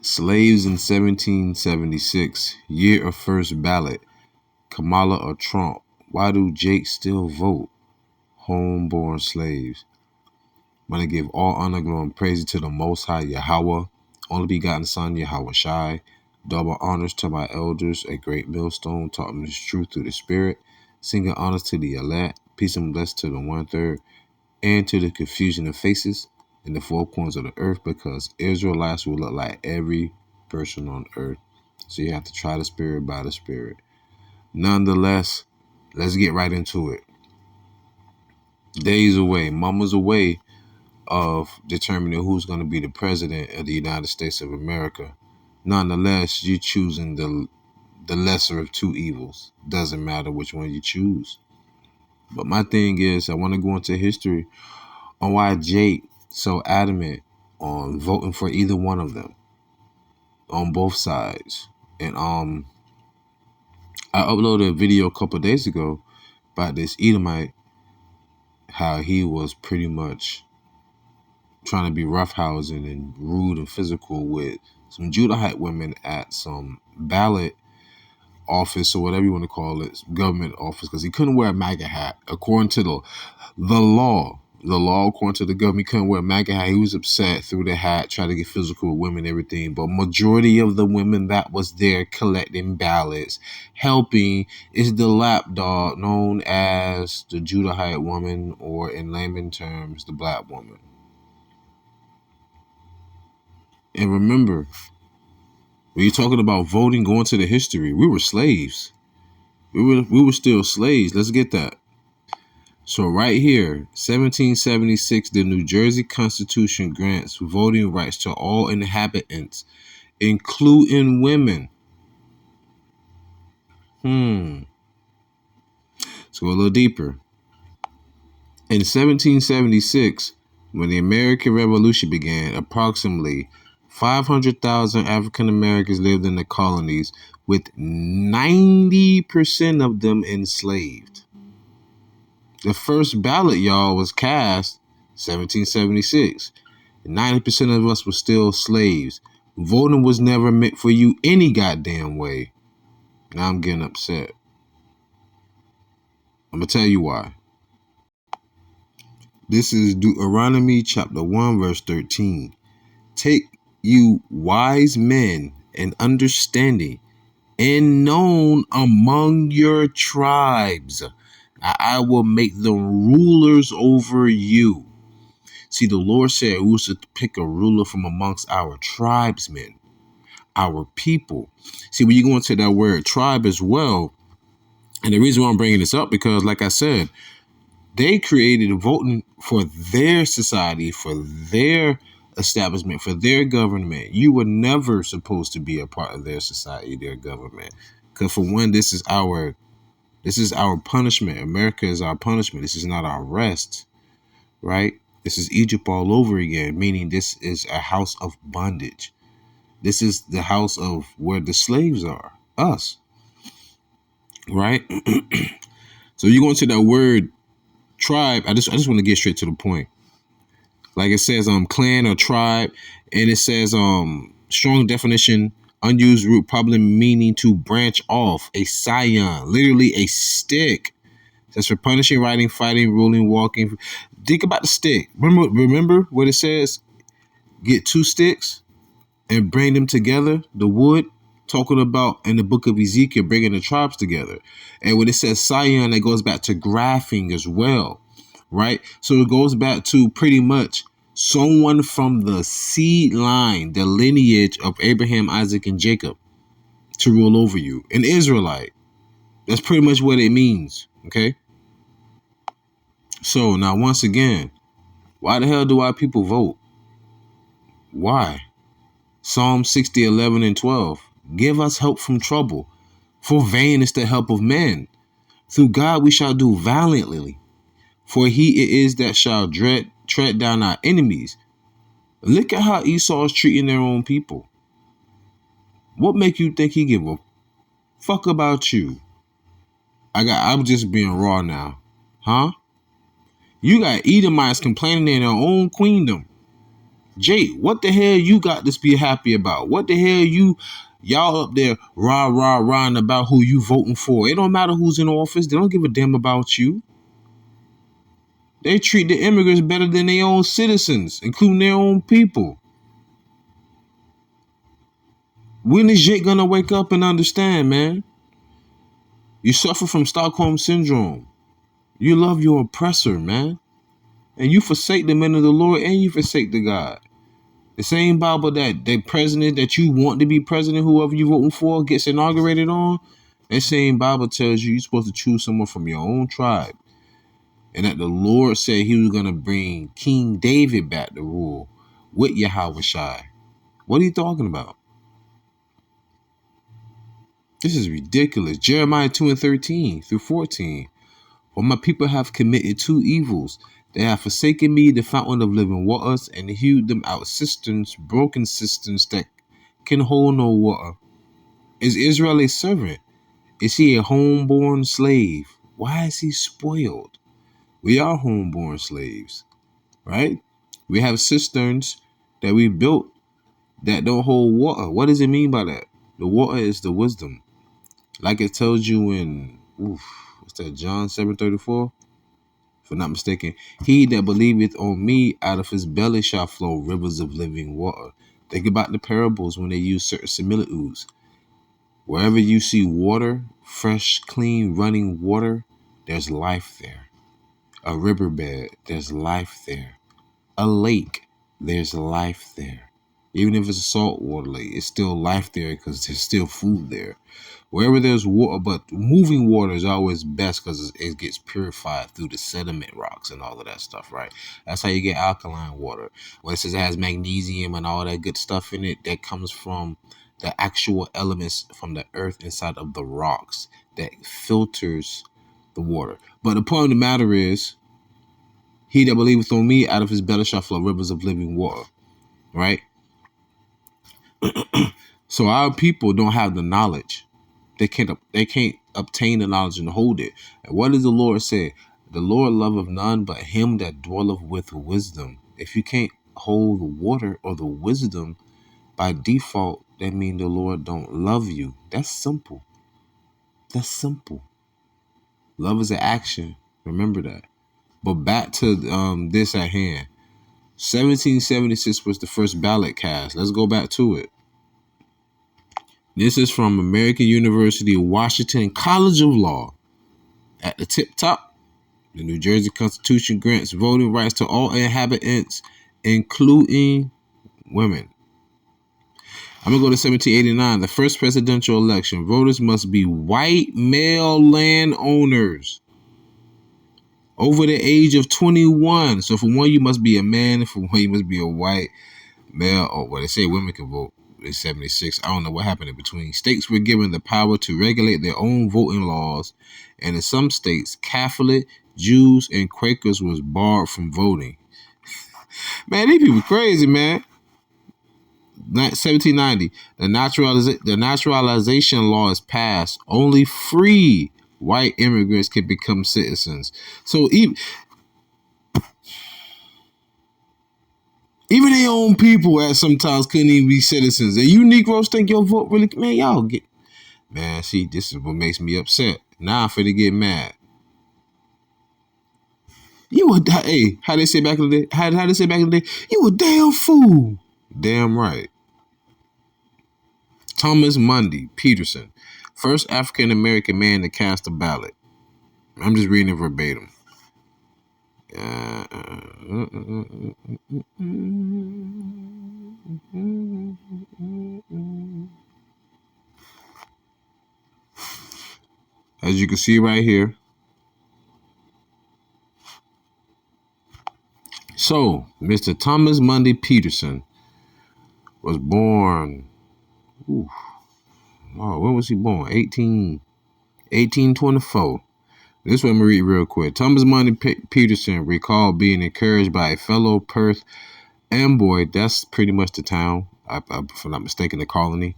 Slaves in 1776, year of first ballot. Kamala or Trump? Why do Jake still vote? Homeborne slaves. I'm going to give all honor, glory, and praise to the Most High YAHAWAH, only begotten Son YAHAWASHI. Double honors to my elders, a great millstone taught me this truth through the Spirit. Singing honors to the elect, peace and bless to the 1/3, and to the confusion of faces in the four corners of the earth, because Israelites will look like every person on earth. So you have to try the Spirit by the Spirit. Nonetheless, let's get right into it. Days away, mama's away of determining who's going to be the president of the United States of America. Nonetheless, you're choosing the lesser of two evils. Doesn't matter which one you choose. But my thing is, I want to go into history on why Jake so adamant on voting for either one of them on both sides. And I uploaded a video a couple of days ago about this Edomite, how he was pretty much trying to be roughhousing and rude and physical with some Judahite women at some ballot office or whatever you want to call it, government office, because he couldn't wear a MAGA hat. According to the law, according to the government, he couldn't wear a MAGA hat. He was upset, threw the hat, tried to get physical with women and everything. But majority of the women that was there collecting ballots, helping, is the lapdog known as the Judahite woman, or in layman terms, the black woman. And remember, when you're talking about voting, going to the history, we were slaves. We were still slaves. Let's get that. So right here, 1776, the New Jersey Constitution grants voting rights to all inhabitants, including women. Let's go a little deeper. In 1776, when the American Revolution began, approximately 500,000 African Americans lived in the colonies, with 90% of them enslaved. The first ballot, y'all, was cast 1776. 90% of us were still slaves. Voting was never meant for you any goddamn way. Now I'm getting upset. I'm going to tell you why. This is Deuteronomy chapter 1, verse 13. Take you wise men and understanding and known among your tribes. I will make them rulers over you. See, the Lord said we should pick a ruler from amongst our tribesmen, our people. See, when you go into that word tribe as well, and the reason why I'm bringing this up, because like I said, they created voting for their society, for their establishment, for their government. You were never supposed to be a part of their society, their government. Because for one, this is our punishment. America is our punishment. This is not our rest, right? This is Egypt all over again, meaning this is a house of bondage. This is the house of where the slaves are, us, right? So you go into that word tribe. I just want to get straight to the point. Like it says, clan or tribe, and it says, strong definition, unused root, probably meaning to branch off, a scion, literally a stick. That's for punishing, riding, fighting, ruling, walking. Think about the stick. Remember what it says? Get two sticks and bring them together. The wood, talking about in the book of Ezekiel, bringing the tribes together. And when it says scion, it goes back to graphing as well, right? So it goes back to pretty much someone from the seed line, the lineage of Abraham, Isaac, and Jacob to rule over you. An Israelite. That's pretty much what it means, okay? So now, once again, why the hell do our people vote? Why? Psalm 60, 11, and 12. Give us help from trouble, for vain is the help of men. Through God we shall do valiantly, for he it is that shall tread down our enemies. Look at how Esau is treating their own people. What make you think he give a fuck about you? I'm just being raw now. Huh? You got Edomites complaining in their own queendom. Jake, what the hell you got to be happy about? What the hell y'all up there rah about who you voting for? It don't matter who's in office. They don't give a damn about you. They treat the immigrants better than their own citizens, including their own people. When is Jake gonna wake up and understand, man? You suffer from Stockholm Syndrome. You love your oppressor, man. And you forsake the men of the Lord and you forsake the God. The same Bible that the president that you want to be president, whoever you voting for, gets inaugurated on, that same Bible tells you you're supposed to choose someone from your own tribe. And that the Lord said he was going to bring King David back to rule with YAHAWASHI. What are you talking about? This is ridiculous. Jeremiah 2:13 through 14. For my people have committed two evils. They have forsaken me, the fountain of living waters, and hewed them out cisterns, broken cisterns that can hold no water. Is Israel a servant? Is he a homeborn slave? Why is he spoiled? We are homeborn slaves, right? We have cisterns that we built that don't hold water. What does it mean by that? The water is the wisdom. Like it tells you in, what's that, John 7:34? If I'm not mistaken, he that believeth on me, out of his belly shall flow rivers of living water. Think about the parables when they use certain similitudes. Wherever you see water, fresh, clean, running water, there's life there. A riverbed, there's life there. A lake, there's life there. Even if it's a saltwater lake, it's still life there because there's still food there. Wherever there's water, but moving water is always best because it gets purified through the sediment rocks and all of that stuff, right? That's how you get alkaline water. When it says it has magnesium and all that good stuff in it, that comes from the actual elements from the earth inside of the rocks that filters the water. But the point of the matter is, he that believeth on me, out of his belly shall flow rivers of living water, right? So our people don't have the knowledge. They can't obtain the knowledge and hold it. And what does the Lord say? The Lord loveth none but him that dwelleth with wisdom. If you can't hold the water or the wisdom, by default, that means the Lord don't love you. That's simple. That's simple. Love is an action. Remember that. But back to this at hand. 1776 was the first ballot cast. Let's go back to it. This is from American University of Washington College of Law. At the tip top, the New Jersey Constitution grants voting rights to all inhabitants, including women. I'm going to go to 1789. The first presidential election. Voters must be white male landowners over the age of 21. So for one, you must be a man. For one, you must be a white male. Oh, well, they say women can vote. In 76, I don't know what happened in between. States were given the power to regulate their own voting laws, and in some states, Catholic, Jews, and Quakers was barred from voting. Man, these people crazy, man. 1790, the naturalization law is passed. Only free white immigrants can become citizens. So even their own people at sometimes couldn't even be citizens. And you Negroes think your vote really, man, y'all get, man, see, this is what makes me upset. Now I'm finna get mad. You a, hey, how they say back in the day? How they say back in the day? You a damn fool. Damn right. Thomas Mundy Peterson, first African-American man to cast a ballot. I'm just reading it verbatim. As you can see right here. So, Mr. Thomas Mundy Peterson was born. When was he born? 1824. This one I'm going to read real quick. Thomas Mundy Peterson recalled being encouraged by a fellow Perth Amboy, that's pretty much the town, if I'm not mistaken, the colony,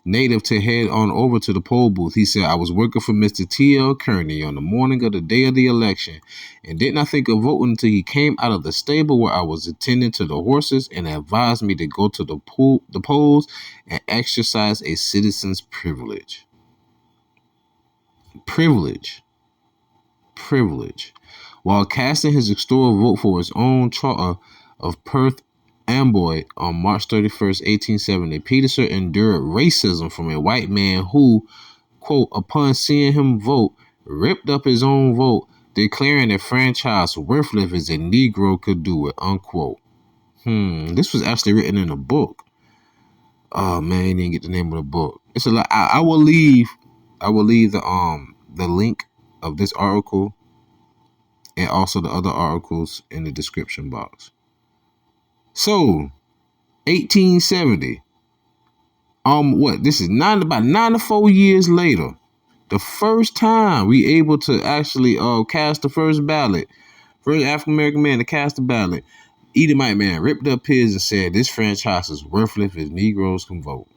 native to head on over to the poll booth. He said, I was working for Mr. T.L. Kearney on the morning of the day of the election and did not think of voting until he came out of the stable where I was attending to the horses and advised me to go to the polls and exercise a citizen's privilege. Privilege. While casting his historic vote for his own charter of Perth Amboy on March 31st, 1870, Peterson endured racism from a white man who, quote, upon seeing him vote, ripped up his own vote, declaring the franchise worthless as a Negro could do it, unquote. This was actually written in a book. Oh man, I didn't get the name of the book. It's a lot. I will leave the link of this article and also the other articles in the description box. So, 1870. This is about 94 years later. The first time we able to actually cast the first ballot. First African American man to cast the ballot. Edomite man ripped up his and said this franchise is worthless if Negroes can vote.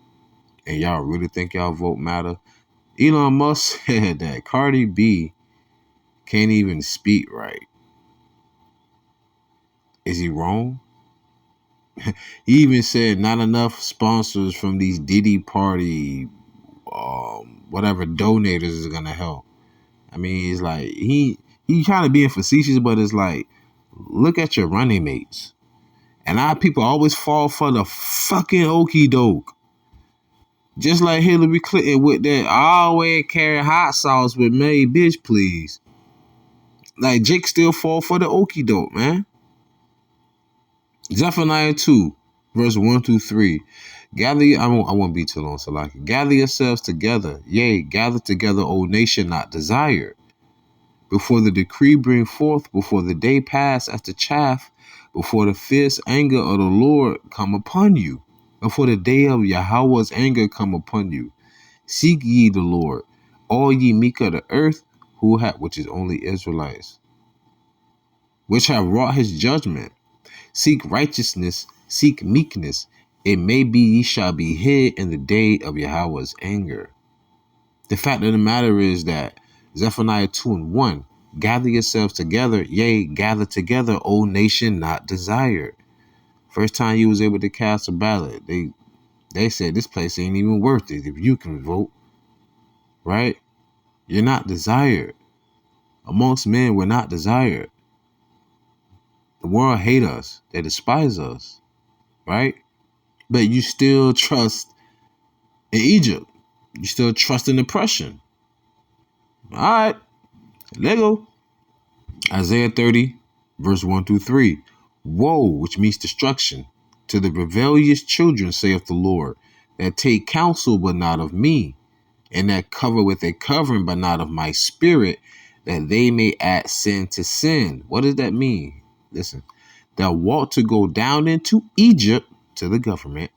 And y'all really think y'all vote matter? Elon Musk said that Cardi B can't even speak right. Is he wrong? He even said not enough sponsors from these Diddy Party, whatever donators is gonna help. I mean, it's like he kind of being facetious, but it's like, look at your running mates. And our people always fall for the fucking okie doke. Just like Hillary Clinton with that, I always carry hot sauce with me, bitch, please. Like Jake still fall for the okie doke, man. Zephaniah 2, verse 1 through 3. I won't be too long, so like, gather yourselves together, yea, gather together, O nation not desired. Before the decree bring forth, before the day pass as the chaff, before the fierce anger of the Lord come upon you, before the day of Yahawah's anger come upon you. Seek ye the Lord, all ye meek of the earth, which is only Israelites, which have wrought his judgment. Seek righteousness, seek meekness. It may be ye shall be hid in the day of Yahawah's anger. The fact of the matter is that Zephaniah 2 and 1, gather yourselves together, yea, gather together, O nation not desired. First time you was able to cast a ballot, they said this place ain't even worth it if you can vote, right? You're not desired. Amongst men, we're not desired. The world hate us. They despise us, right? But you still trust in Egypt. You still trust in oppression. All right, let go. Isaiah 30, verse 1 through 3. Woe, which means destruction, to the rebellious children, saith the Lord, that take counsel but not of me, and that cover with a covering but not of my spirit, that they may add sin to sin. What does that mean? Listen, that walk to go down into Egypt, to the government,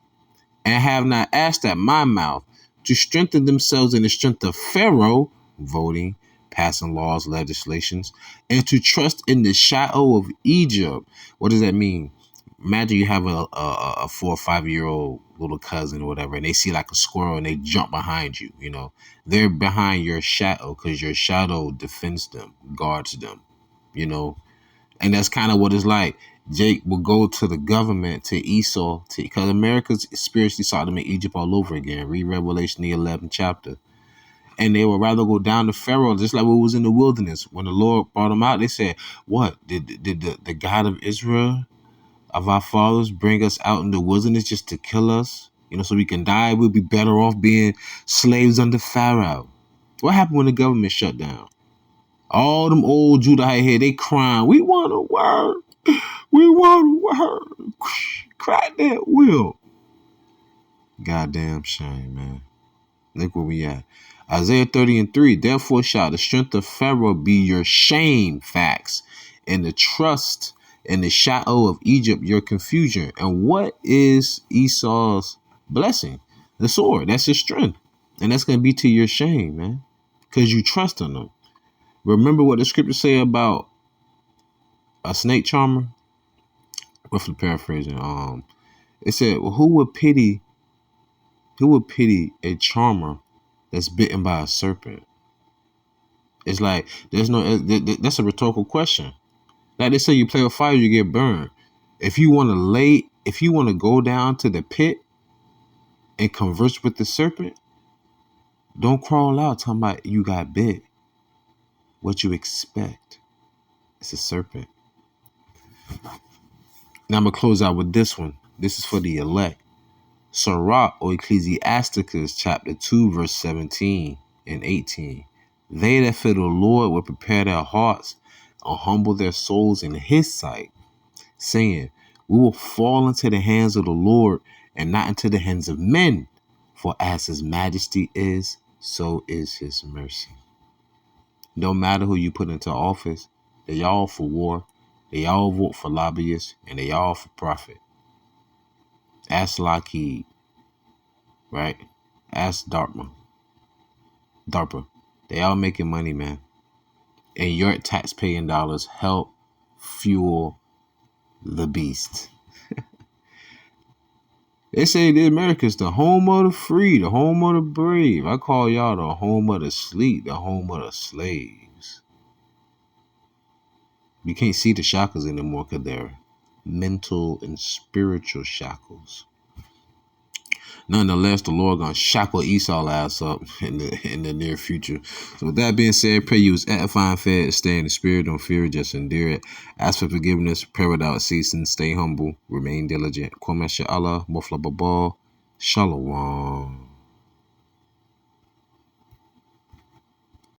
and have not asked at my mouth, to strengthen themselves in the strength of Pharaoh, voting, passing laws, legislations, and to trust in the shadow of Egypt. What does that mean? Imagine you have a 4 or 5 year old little cousin or whatever, and they see like a squirrel and they jump behind you. You know, they're behind your shadow because your shadow defends them, guards them, you know. And that's kind of what it's like. Jake will go to the government, to Esau, because America's spiritually Sodom and Egypt all over again. Read Revelation, the 11th chapter. And they would rather go down to Pharaoh, just like what was in the wilderness. When the Lord brought them out, they said, what? Did the God of Israel, of our fathers, bring us out in the wilderness just to kill us? You know, so we can die? We'll be better off being slaves under Pharaoh. What happened when the government shut down? All them old Judahite here, they crying, we want a word. We want a word. Crack that wheel. Goddamn shame, man. Look where we at. Isaiah 30 and 3. Therefore shall the strength of Pharaoh be your shame, facts, and the trust and the shadow of Egypt your confusion. And what is Esau's blessing? The sword. That's his strength. And that's going to be to your shame, man, because you trust in them. Remember what the scriptures say about a snake charmer? Roughly paraphrasing. It said, well, who would pity Who would pity a charmer that's bitten by a serpent? It's like there's no. That's a rhetorical question. Like they say, you play with fire, you get burned. If you want to go down to the pit and converse with the serpent, don't crawl out talking about you got bit. What you expect? It's a serpent. Now I'm gonna close out with this one. This is for the elect. Sirach or Ecclesiasticus chapter 2 verse 17 and 18. They that fear the Lord will prepare their hearts and humble their souls in his sight, saying, we will fall into the hands of the Lord and not into the hands of men. For as his majesty is, so is his mercy. No matter who you put into office, they all for war, they all vote for lobbyists, and they all for profit. Ask Lockheed, right? Ask DARPA. They all making money, man. And your taxpaying dollars help fuel the beast. They say that America's the home of the free, the home of the brave. I call y'all the home of the sleep, the home of the slaves. You can't see the shackles anymore because they're mental and spiritual shackles. Nonetheless, the Lord gonna shackle Esau ass up in the near future. So with that being said, pray you was edifying, fed, stay in the spirit, don't fear it, just endure it. Ask for forgiveness, pray without ceasing, stay humble, remain diligent. Kwame Allah, Mufla Babal, Shalom.